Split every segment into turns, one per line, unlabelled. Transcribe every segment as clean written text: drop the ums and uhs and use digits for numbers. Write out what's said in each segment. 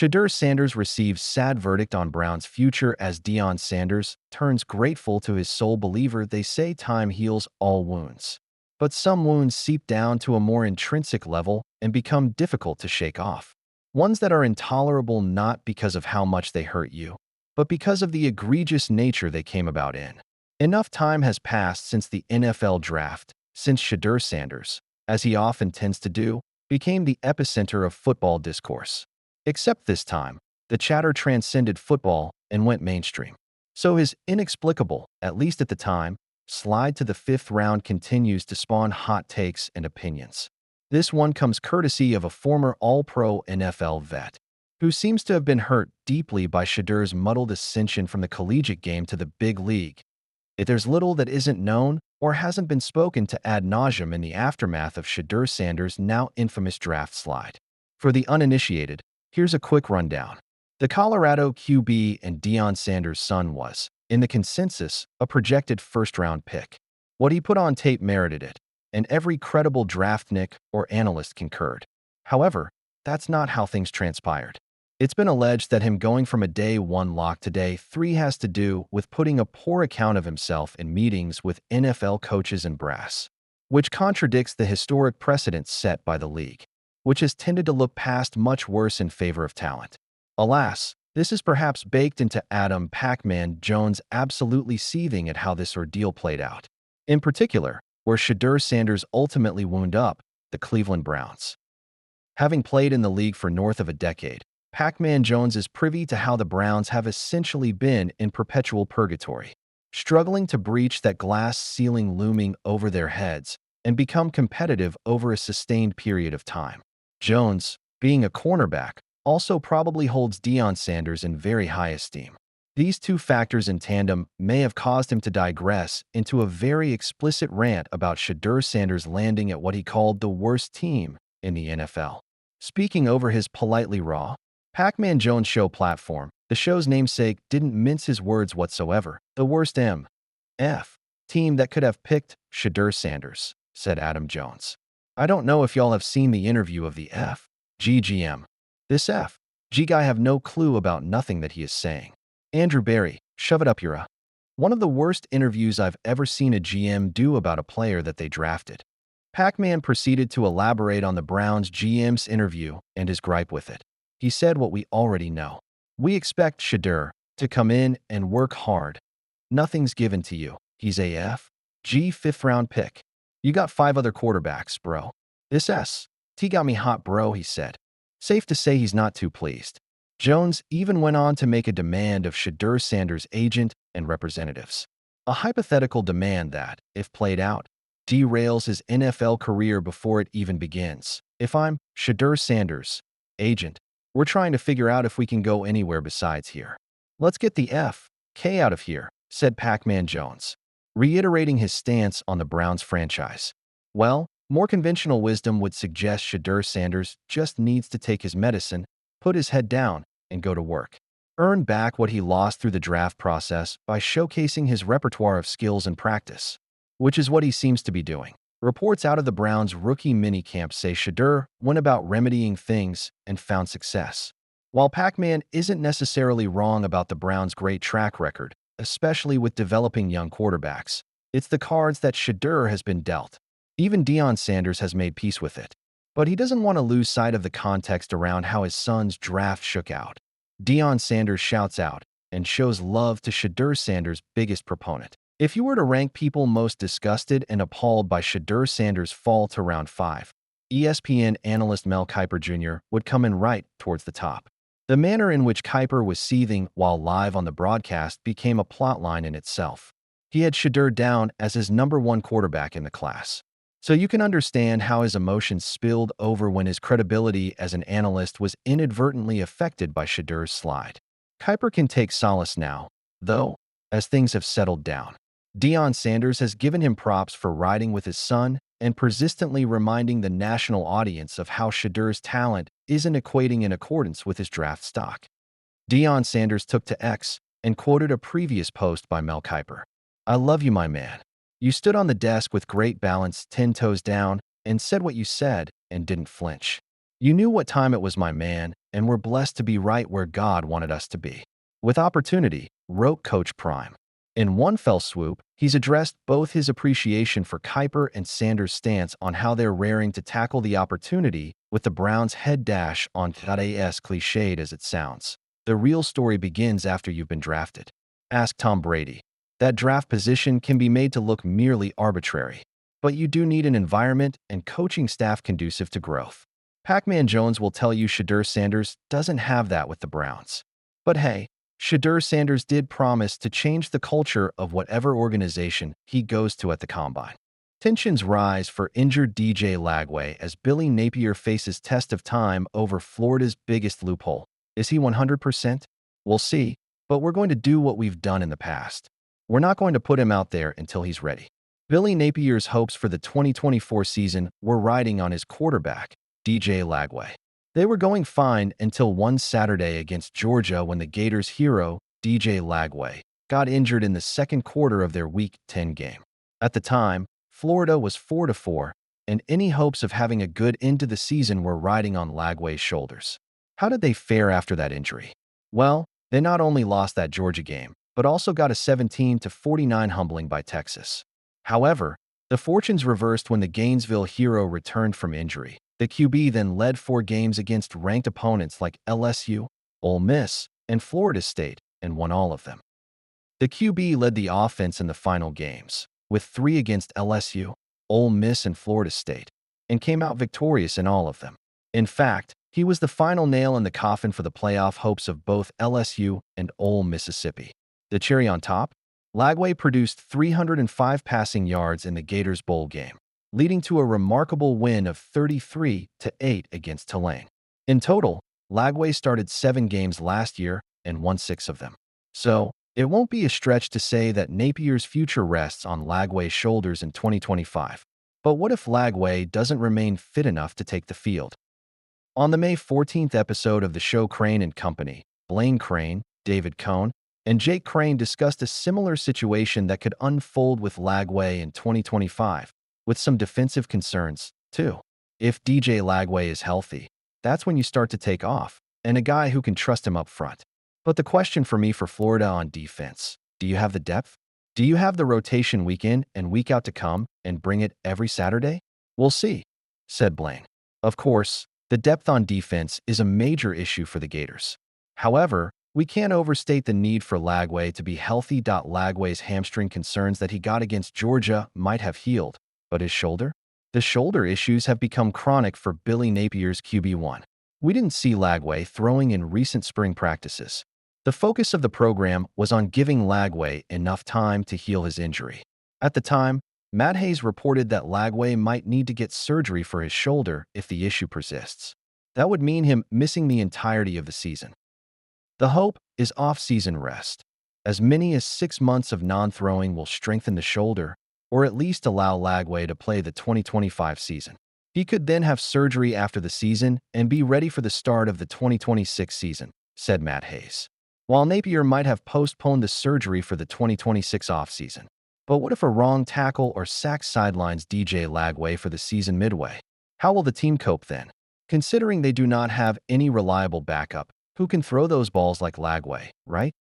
Shadur Sanders receives sad verdict on Brown's future as Deion Sanders turns grateful to his sole believer. They say time heals all wounds. But some wounds seep down to a more intrinsic level and become difficult to shake off. Ones that are intolerable not because of how much they hurt you, but because of the egregious nature they came about in. Enough time has passed since the NFL draft, since Shadur Sanders, as he often tends to do, became the epicenter of football discourse. Except this time, the chatter transcended football and went mainstream. So his inexplicable, at least at the time, slide to the fifth round continues to spawn hot takes and opinions. This one comes courtesy of a former All-Pro NFL vet, who seems to have been hurt deeply by Shedur's muddled ascension from the collegiate game to the big league. If there's little that isn't known or hasn't been spoken to ad nauseum in the aftermath of Shadur Sanders' now infamous draft slide. For the uninitiated, here's a quick rundown. The Colorado QB and Deion Sanders' son was, in the consensus, a projected first-round pick. What he put on tape merited it, and every credible draftnik or analyst concurred. However, that's not how things transpired. It's been alleged that him going from a day 1 lock to day 3 has to do with putting a poor account of himself in meetings with NFL coaches and brass, which contradicts the historic precedents set by the league, which has tended to look past much worse in favor of talent. Alas, this is perhaps baked into Adam Pac-Man Jones absolutely seething at how this ordeal played out. In particular, where Shadur Sanders ultimately wound up, the Cleveland Browns. Having played in the league for north of a decade, Pac-Man Jones is privy to how the Browns have essentially been in perpetual purgatory, struggling to breach that glass ceiling looming over their heads and become competitive over a sustained period of time. Jones, being a cornerback, also probably holds Deion Sanders in very high esteem. These two factors in tandem may have caused him to digress into a very explicit rant about Shadur Sanders landing at what he called the worst team in the NFL. Speaking over his politely raw, Pac-Man Jones show platform, the show's namesake didn't mince his words whatsoever. The worst M.F. team that could have picked Shadur Sanders, said Adam Jones. I don't know if y'all have seen the interview of the F.G.G.M. This F.G. guy have no clue about nothing that he is saying. Andrew Barry, shove it up your One of the worst interviews I've ever seen a GM do about a player that they drafted. Pac-Man proceeded to elaborate on the Browns GM's interview and his gripe with it. He said what we already know. We expect Shedeur to come in and work hard. Nothing's given to you. He's a F.G. fifth-round pick. You got 5 other quarterbacks, bro. This S.T. got me hot, bro, he said. Safe to say he's not too pleased. Jones even went on to make a demand of Shadur Sanders' agent and representatives. A hypothetical demand that, if played out, derails his NFL career before it even begins. If I'm Shadur Sanders' agent, we're trying to figure out if we can go anywhere besides here. Let's get the F.K. out of here, said Pac-Man Jones, reiterating his stance on the Browns franchise. Well, more conventional wisdom would suggest Shadur Sanders just needs to take his medicine, put his head down, and go to work. Earn back what he lost through the draft process by showcasing his repertoire of skills and practice, which is what he seems to be doing. Reports out of the Browns' rookie minicamp say Shedeur went about remedying things and found success. While Pac-Man isn't necessarily wrong about the Browns' great track record, especially with developing young quarterbacks, it's the cards that Shedeur has been dealt. Even Deion Sanders has made peace with it. But he doesn't want to lose sight of the context around how his son's draft shook out. Deion Sanders shouts out and shows love to Shadur Sanders' biggest proponent. If you were to rank people most disgusted and appalled by Shadur Sanders' fall to round 5, ESPN analyst Mel Kiper Jr. would come in right towards the top. The manner in which Kiper was seething while live on the broadcast became a plotline in itself. He had Shedeur down as his number 1 quarterback in the class. So you can understand how his emotions spilled over when his credibility as an analyst was inadvertently affected by Shadeur's slide. Kiper can take solace now, though, as things have settled down. Deion Sanders has given him props for riding with his son and persistently reminding the national audience of how Shadeur's talent isn't equating in accordance with his draft stock. Deion Sanders took to X and quoted a previous post by Mel Kiper. I love you, my man. You stood on the desk with great balance, 10 toes down, and said what you said and didn't flinch. You knew what time it was, my man, and we're blessed to be right where God wanted us to be. With opportunity, wrote Coach Prime. In one fell swoop, he's addressed both his appreciation for Kiper and Sanders' stance on how they're raring to tackle the opportunity with the Browns' head dash on as cliched as it sounds. The real story begins after you've been drafted. Ask Tom Brady. That draft position can be made to look merely arbitrary, but you do need an environment and coaching staff conducive to growth. Pac-Man Jones will tell you Shadur Sanders doesn't have that with the Browns. But hey, Shadur Sanders did promise to change the culture of whatever organization he goes to at the Combine. Tensions rise for injured DJ Lagway as Billy Napier faces test of time over Florida's biggest loophole. Is he 100%? We'll see, but we're going to do what we've done in the past. We're not going to put him out there until he's ready. Billy Napier's hopes for the 2024 season were riding on his quarterback, DJ Lagway. They were going fine until one Saturday against Georgia when the Gators' hero, DJ Lagway, got injured in the second quarter of their Week 10 game. At the time, Florida was 4-4, and any hopes of having a good end to the season were riding on Lagway's shoulders. How did they fare after that injury? Well, they not only lost that Georgia game, but also got a 17-49 humbling by Texas. However, the fortunes reversed when the Gainesville hero returned from injury. The QB then led 4 games against ranked opponents like LSU, Ole Miss, and Florida State, and won all of them. The QB led the offense in the final games, with 3 against LSU, Ole Miss, and Florida State, and came out victorious in all of them. In fact, he was the final nail in the coffin for the playoff hopes of both LSU and Ole Mississippi. The cherry on top? Lagway produced 305 passing yards in the Gators bowl game, leading to a remarkable win of 33-8 against Tulane. In total, Lagway started 7 games last year and won 6 of them. So, it won't be a stretch to say that Napier's future rests on Lagway's shoulders in 2025. But what if Lagway doesn't remain fit enough to take the field? On the May 14th episode of the show Crane and Company, Blaine Crane, David Cohn, and Jake Crane discussed a similar situation that could unfold with Lagway in 2025, with some defensive concerns, too. If DJ Lagway is healthy, that's when you start to take off, and a guy who can trust him up front. But the question for me for Florida on defense, do you have the depth? Do you have the rotation week in and week out to come and bring it every Saturday? We'll see, said Blaine. Of course, the depth on defense is a major issue for the Gators. However, we can't overstate the need for Lagway to be healthy. Lagway's hamstring concerns that he got against Georgia might have healed, but his shoulder? The shoulder issues have become chronic for Billy Napier's QB1. We didn't see Lagway throwing in recent spring practices. The focus of the program was on giving Lagway enough time to heal his injury. At the time, Matt Hayes reported that Lagway might need to get surgery for his shoulder if the issue persists. That would mean him missing the entirety of the season. The hope is off-season rest. As many as 6 months of non-throwing will strengthen the shoulder, or at least allow Lagway to play the 2025 season. He could then have surgery after the season and be ready for the start of the 2026 season, said Matt Hayes. While Napier might have postponed the surgery for the 2026 offseason. But what if a wrong tackle or sack sidelines DJ Lagway for the season midway? How will the team cope then? Considering they do not have any reliable backup, who can throw those balls like Lagway, right?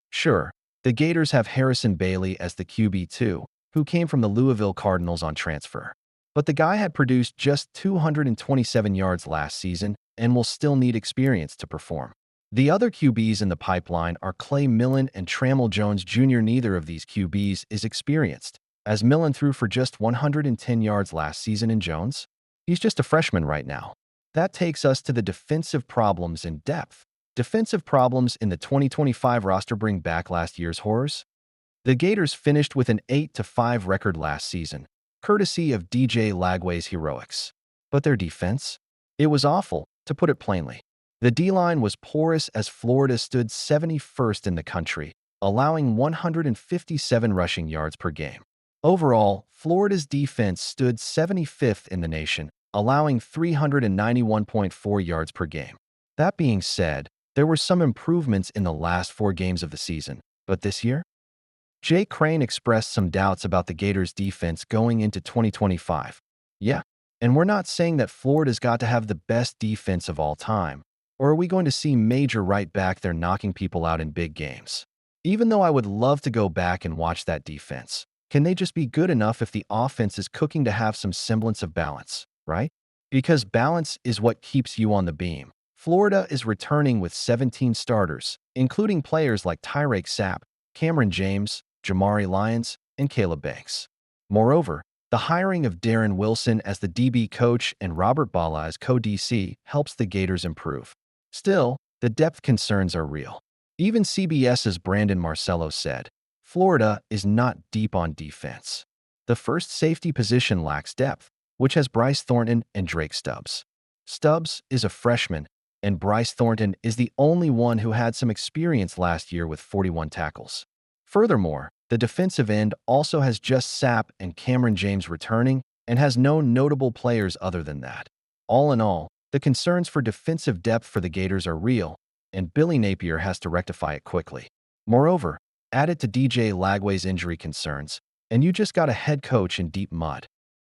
Sure, the Gators have Harrison Bailey as the QB2, who came from the Louisville Cardinals on transfer. But the guy had produced just 227 yards last season and will still need experience to perform. The other QBs in the pipeline are Clay Millen and Trammell Jones Jr. Neither of these QBs is experienced, as Millen threw for just 110 yards last season and Jones? He's just a freshman right now. That takes us to the defensive problems in depth. Defensive problems in the 2025 roster bring back last year's horrors? The Gators finished with an 8-5 record last season, courtesy of DJ Lagway's heroics. But their defense? It was awful, to put it plainly. The D-line was porous as Florida stood 71st in the country, allowing 157 rushing yards per game. Overall, Florida's defense stood 75th in the nation, allowing 391.4 yards per game. That being said, there were some improvements in the last 4 games of the season, but this year? Jake Crane expressed some doubts about the Gators' defense going into 2025. Yeah, and we're not saying that Florida's got to have the best defense of all time, Or are we going to see Major right back there knocking people out in big games? Even though I would love to go back and watch that defense, can they just be good enough if the offense is cooking to have some semblance of balance, right? Because balance is what keeps you on the beam. Florida is returning with 17 starters, including players like Tyreek Sapp, Cameron James, Jamari Lyons, and Caleb Banks. Moreover, the hiring of Darren Wilson as the DB coach and Robert Bala as co-DC helps the Gators improve. Still, the depth concerns are real. Even CBS's Brandon Marcello said, Florida is not deep on defense. The first safety position lacks depth, which has Bryce Thornton and Drake Stubbs. Stubbs is a freshman, and Bryce Thornton is the only one who had some experience last year with 41 tackles. Furthermore, the defensive end also has just Sapp and Cameron James returning and has no notable players other than that. All in all, the concerns for defensive depth for the Gators are real, and Billy Napier has to rectify it quickly. Moreover, add it to DJ Lagway's injury concerns, and you just got a head coach in deep mud.